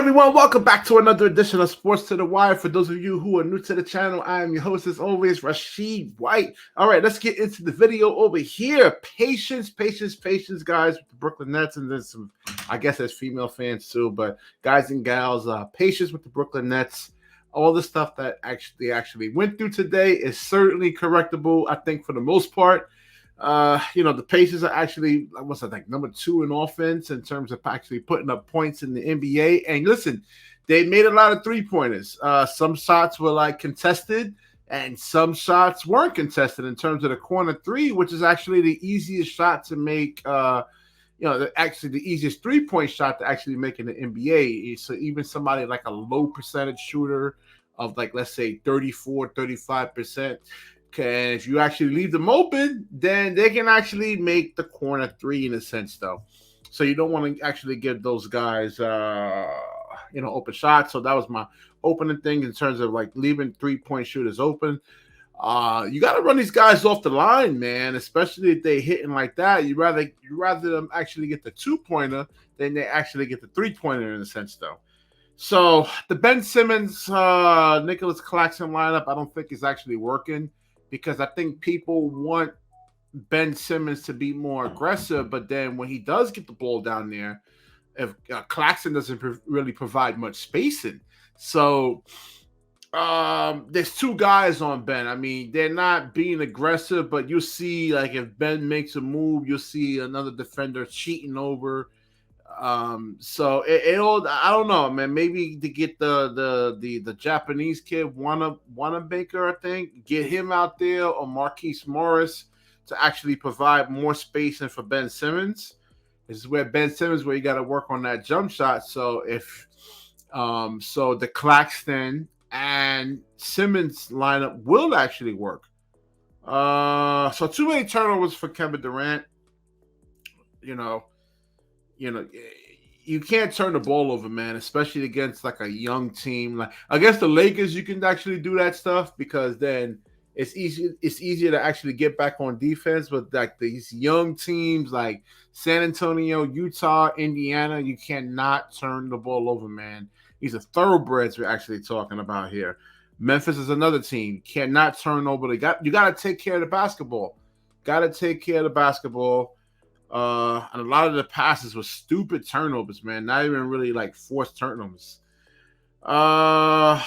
everyone? Welcome back to another edition of Sports to the Wire. For those of you who are new to the channel, I am your host, as always, Rashid White. All right, let's get into the video over here. Patience, guys, with the Brooklyn Nets, and there's some, I guess, there's female fans too, but guys and gals, patience with the Brooklyn Nets. All the stuff that actually went through today is certainly correctable, I think, for the most part. The Pacers are actually, what's that, like number 2 in offense in terms of actually putting up points in the NBA. And listen, they made a lot of 3-pointers. Some shots were like contested, and some shots weren't contested in terms of the corner 3, which is actually the easiest shot to make. Actually the easiest 3-point shot to actually make in the NBA. So even somebody like a low percentage shooter of like, let's say 34, 35%. Okay, if you actually leave them open, then they can actually make the corner 3 in a sense, though. So you don't want to actually give those guys, open shots. So that was my opening thing in terms of like leaving 3-point shooters open. You got to run these guys off the line, man. Especially if they hitting like that. You rather them actually get the 2-pointer than they actually get the 3-pointer in a sense, though. So the Ben Simmons, Nicholas Claxton lineup, I don't think is actually working, because I think people want Ben Simmons to be more aggressive, but then when he does get the ball down there, if Claxton doesn't really provide much spacing. So there's 2 guys on Ben. I mean, they're not being aggressive, but you'll see, like, if Ben makes a move, you'll see another defender cheating over. So it'll, I don't know, man. Maybe to get the Japanese kid, Wanamaker, I think, get him out there, or Marquise Morris, to actually provide more spacing for Ben Simmons. This is where Ben Simmons, where you got to work on that jump shot. So so the Claxton and Simmons lineup will actually work. So too many turnovers for Kevin Durant. You can't turn the ball over, man, especially against like a young team. Like against the Lakers, you can actually do that stuff, because then it's easier to actually get back on defense. But like these young teams like San Antonio, Utah, Indiana, you cannot turn the ball over, man. These are thoroughbreds we're actually talking about here. Memphis is another team. Cannot turn over. You got to take care of the basketball. Got to take care of the basketball. And a lot of the passes were stupid turnovers, man. Not even really like forced turnovers. I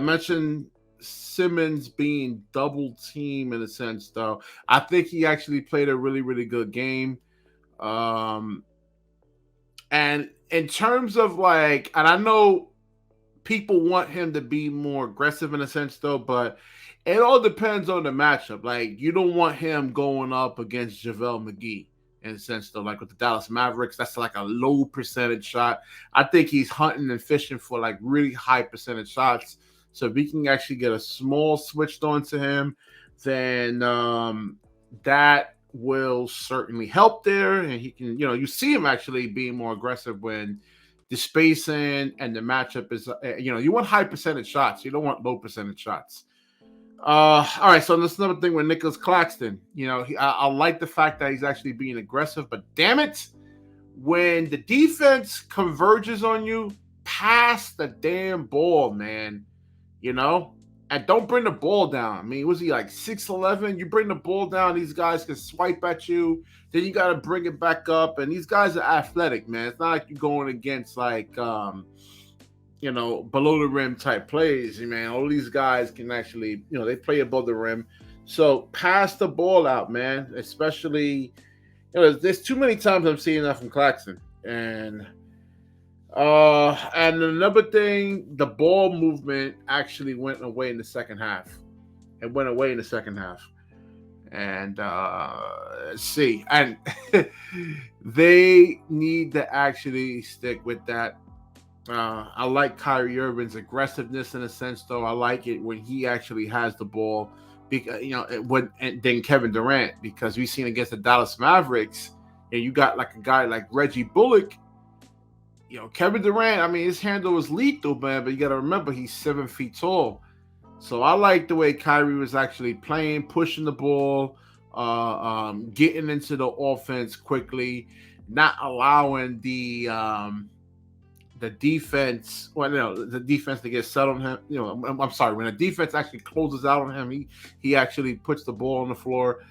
mentioned Simmons being double team in a sense, though. I think he actually played a really, really good game. And in terms of like, and I know people want him to be more aggressive in a sense, though, but it all depends on the matchup. Like, you don't want him going up against JaVale McGee. In a sense, though, like with the Dallas Mavericks, that's like a low percentage shot. I think he's hunting and fishing for like really high percentage shots. So if we can actually get a small switched on to him, then that will certainly help there. And he can, you see him actually being more aggressive when the spacing and the matchup is, you want high percentage shots. You don't want low percentage shots. All right, so that's another thing with Nicholas Claxton. I like the fact that he's actually being aggressive, but damn it, when the defense converges on you, pass the damn ball, man. And don't bring the ball down. I mean, was he like 6'11"? You bring the ball down, these guys can swipe at you. Then you got to bring it back up, and these guys are athletic, man. It's not like you're going against like below the rim type plays, man. All these guys can actually, they play above the rim. So pass the ball out, man. Especially, there's too many times I'm seeing that from Claxton. And another thing, the ball movement actually went away in the second half. It went away in the second half. And let's see. And they need to actually stick with that. I like Kyrie Irving's aggressiveness in a sense, though. I like it when he actually has the ball, because then Kevin Durant, because we've seen against the Dallas Mavericks, and you got like a guy like Reggie Bullock. Kevin Durant, I mean, his handle was lethal, man, but you got to remember he's 7 feet tall. So I like the way Kyrie was actually playing, pushing the ball, getting into the offense quickly, not allowing the the defense, well, no, the defense that gets set on him, I'm sorry, when the defense actually closes out on him, he actually puts the ball on the floor.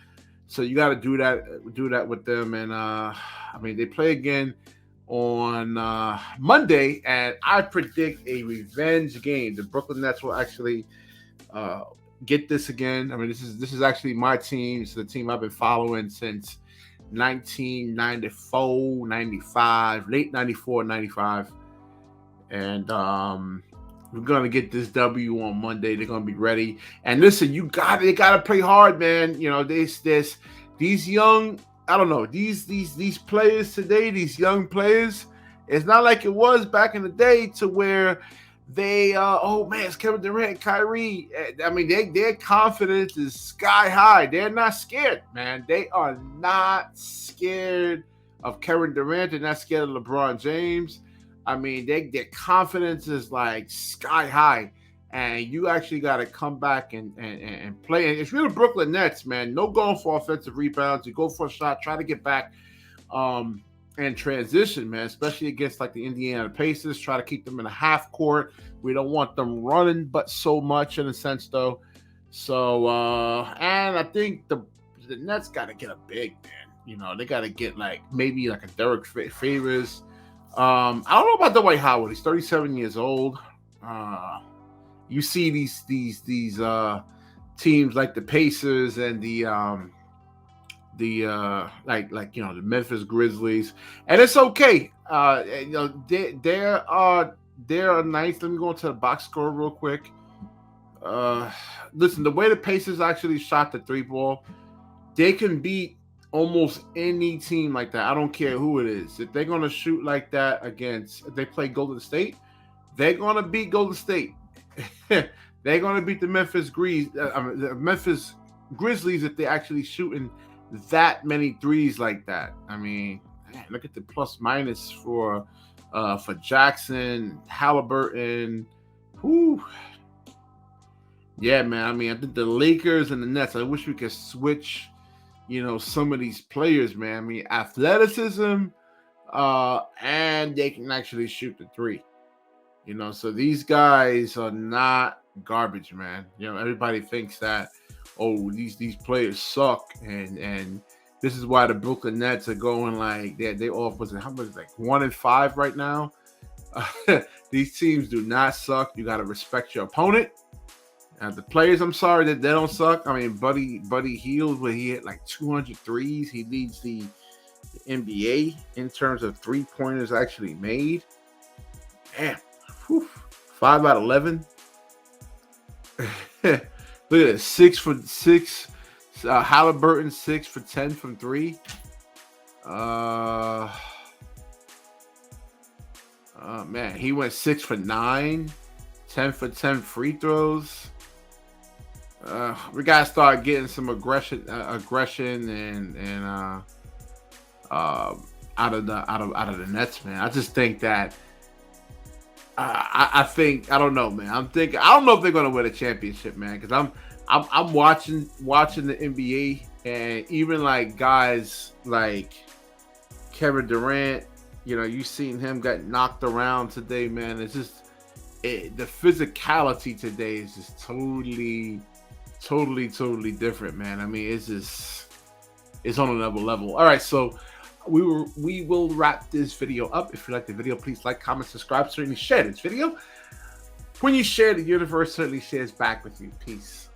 So you got to do that with them. And I mean, they play again on Monday, and I predict a revenge game. The Brooklyn Nets will actually get this again. I mean, this is actually my team. It's the team I've been following since 1994, 95, late 94, 95. And we're gonna get this W on Monday. They're gonna be ready. And listen, they gotta play hard, man. These young, I don't know, these players today, these young players, it's not like it was back in the day to where they oh man, it's Kevin Durant, Kyrie. I mean, their confidence is sky high. They're not scared, man. They are not scared of Kevin Durant. They're not scared of LeBron James. I mean, their confidence is like sky high, and you actually got to come back and play. And if you're the Brooklyn Nets, man, no going for offensive rebounds. You go for a shot, try to get back and transition, man, especially against like the Indiana Pacers. Try to keep them in a half court. We don't want them running but so much in a sense, though. So, and I think the Nets got to get a big, man. They got to get maybe a Derek Favors. I don't know about Dwight Howard. He's 37 years old. You see these teams like the Pacers and the Memphis Grizzlies, and it's okay. They're nice. Let me go into the box score real quick. Listen, the way the Pacers actually shot the three ball, they can beat almost any team like that. I don't care who it is. If they're gonna shoot like that if they play Golden State, they're gonna beat Golden State. They're gonna beat the Memphis Grizzlies if they're actually shooting that many threes like that. I mean, man, look at the plus minus for Jackson, Halliburton. Whew. Yeah, man. I mean, I think the Lakers and the Nets, I wish we could switch some of these players, man. I mean, athleticism, and they can actually shoot the three. So these guys are not garbage, man. Everybody thinks that, oh, these players suck, and this is why the Brooklyn Nets are going they off was how much 1-5 right now. These teams do not suck. You got to respect your opponent. The players, I'm sorry that they don't suck. I mean, Buddy Hield, where he hit 200 threes. He leads the NBA in terms of 3-pointers actually made. Damn. Whew. 5 out of 11. Look at it. 6 for 6. Halliburton 6 for 10 from 3. Man, he went 6 for 9. 10 for 10 free throws. We gotta start getting some aggression and out of the Nets, man. I just think that I don't know, man. I don't know if they're gonna win a championship, man, because I'm watching the NBA, and even guys like Kevin Durant, you seen him get knocked around today, man. It's just the physicality today is just totally different, man. I mean, it's on another level. All right, so we will wrap this video up. If you like the video, please like, comment, subscribe, certainly share this video. When you share, the universe certainly shares back with you. Peace.